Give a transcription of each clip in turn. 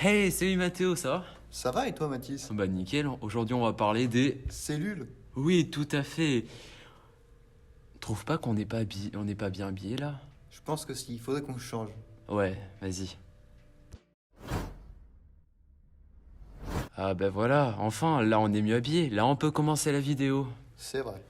Hey, salut Mathéo, ça va? Ça va et toi, Mathis? Bah nickel, aujourd'hui on va parler des... Cellules? Oui, tout à fait. Trouve pas qu'on n'est pas bien habillé là? Je pense que s'il faudrait qu'on change. Ouais, vas-y. Ah bah voilà, enfin, là on est mieux habillé, là on peut commencer la vidéo. C'est vrai.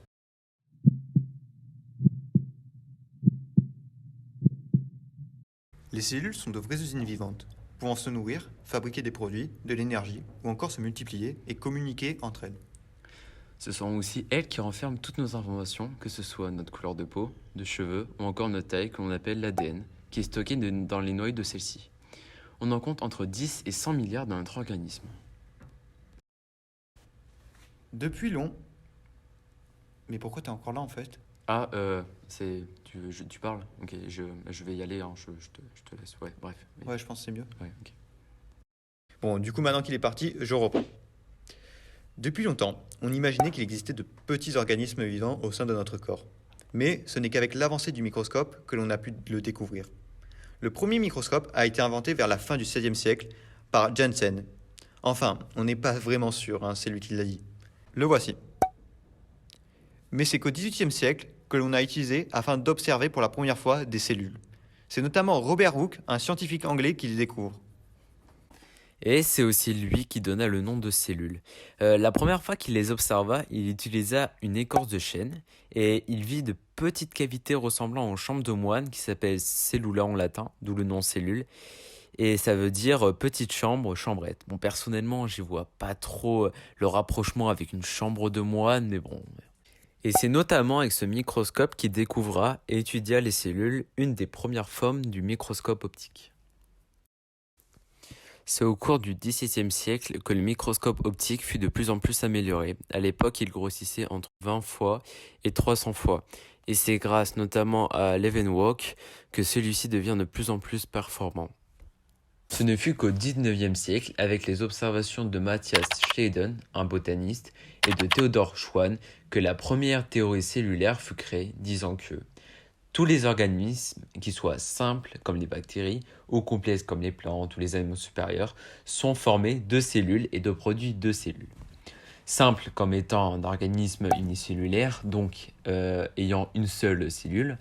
Les cellules sont de vraies usines vivantes, pouvant se nourrir, fabriquer des produits, de l'énergie, ou encore se multiplier et communiquer entre elles. Ce sont aussi elles qui renferment toutes nos informations, que ce soit notre couleur de peau, de cheveux ou encore notre taille que l'on appelle l'ADN, qui est stocké dans les noyaux de celles-ci. On en compte entre 10 et 100 milliards dans notre organisme. Depuis long. Mais pourquoi t'es encore là en fait? Ah, tu parles? Ok, je vais y aller, hein, je te laisse. Ouais, bref. Ouais, je pense que c'est mieux. Ouais, ok. Bon, du coup, maintenant qu'il est parti, je reprends. Depuis longtemps, on imaginait qu'il existait de petits organismes vivants au sein de notre corps. Mais ce n'est qu'avec l'avancée du microscope que l'on a pu le découvrir. Le premier microscope a été inventé vers la fin du XVIe siècle par Jensen. Enfin, on n'est pas vraiment sûr, hein, c'est lui qui l'a dit. Le voici. Mais c'est qu'au XVIIIe siècle que l'on a utilisé afin d'observer pour la première fois des cellules. C'est notamment Robert Hooke, un scientifique anglais, qui les découvre. Et c'est aussi lui qui donna le nom de cellules. La première fois qu'il les observa, il utilisa une écorce de chêne et il vit de petites cavités ressemblant aux chambres de moine qui s'appellent cellula en latin, d'où le nom cellule. Et ça veut dire petite chambre, chambrette. Bon, personnellement, j'y vois pas trop le rapprochement avec une chambre de moine, mais bon. Et c'est notamment avec ce microscope qu'il découvra et étudia les cellules, une des premières formes du microscope optique. C'est au cours du XVIIe siècle que le microscope optique fut de plus en plus amélioré. À l'époque, il grossissait entre 20 fois et 300 fois. Et c'est grâce notamment à Leeuwenhoek que celui-ci devient de plus en plus performant. Ce ne fut qu'au XIXe siècle, avec les observations de Matthias Schleiden, un botaniste, et de Theodor Schwann, que la première théorie cellulaire fut créée, disant que tous les organismes, qu'ils soient simples comme les bactéries ou complexes comme les plantes ou les animaux supérieurs, sont formés de cellules et de produits de cellules. Simple comme étant un organisme unicellulaire, donc ayant une seule cellule,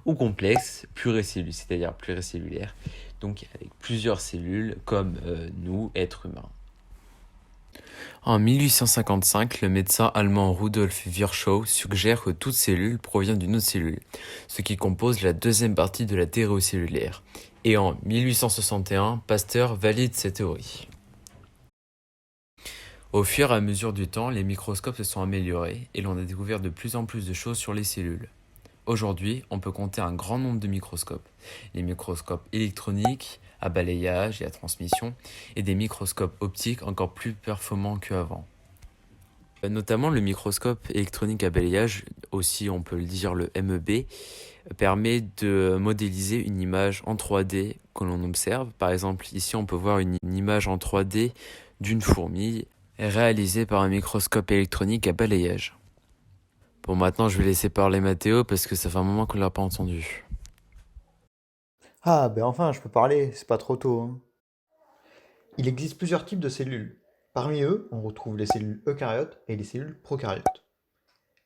ou complexe, pluricellulaire, c'est-à-dire pluricellulaire, donc avec plusieurs cellules comme nous, êtres humains. En 1855, le médecin allemand Rudolf Virchow suggère que toute cellule provient d'une autre cellule, ce qui compose la deuxième partie de la théorie cellulaire. Et en 1861, Pasteur valide cette théorie. Au fur et à mesure du temps, les microscopes se sont améliorés et l'on a découvert de plus en plus de choses sur les cellules. Aujourd'hui, on peut compter un grand nombre de microscopes. Les microscopes électroniques, à balayage et à transmission, et des microscopes optiques encore plus performants qu'avant. Notamment le microscope électronique à balayage, aussi on peut le dire le MEB, permet de modéliser une image en 3D que l'on observe. Par exemple, ici on peut voir une image en 3D d'une fourmi réalisée par un microscope électronique à balayage. Bon, maintenant je vais laisser parler Mathéo parce que ça fait un moment qu'on l'a pas entendu. Ah, ben enfin, je peux parler, c'est pas trop tôt, hein. Il existe plusieurs types de cellules. Parmi eux, on retrouve les cellules eucaryotes et les cellules prokaryotes.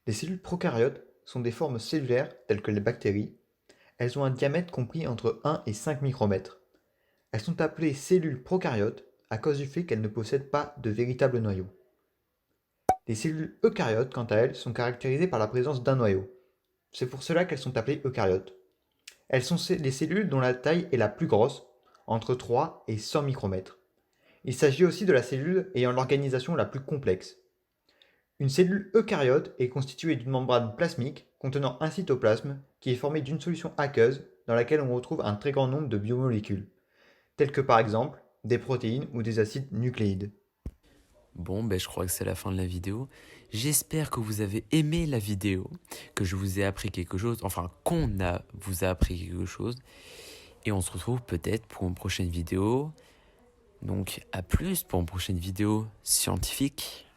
Les cellules prokaryotes sont des formes cellulaires telles que les bactéries. Elles ont un diamètre compris entre 1 et 5 micromètres. Elles sont appelées cellules prokaryotes à cause du fait qu'elles ne possèdent pas de véritable noyau. Les cellules eucaryotes, quant à elles, sont caractérisées par la présence d'un noyau. C'est pour cela qu'elles sont appelées eucaryotes. Elles sont les cellules dont la taille est la plus grosse, entre 3 et 100 micromètres. Il s'agit aussi de la cellule ayant l'organisation la plus complexe. Une cellule eucaryote est constituée d'une membrane plasmique contenant un cytoplasme qui est formé d'une solution aqueuse dans laquelle on retrouve un très grand nombre de biomolécules, telles que par exemple des protéines ou des acides nucléides. Bon, ben je crois que c'est la fin de la vidéo. J'espère que vous avez aimé la vidéo, que je vous ai appris quelque chose, enfin vous a appris quelque chose. Et on se retrouve peut-être pour une prochaine vidéo. Donc à plus pour une prochaine vidéo scientifique.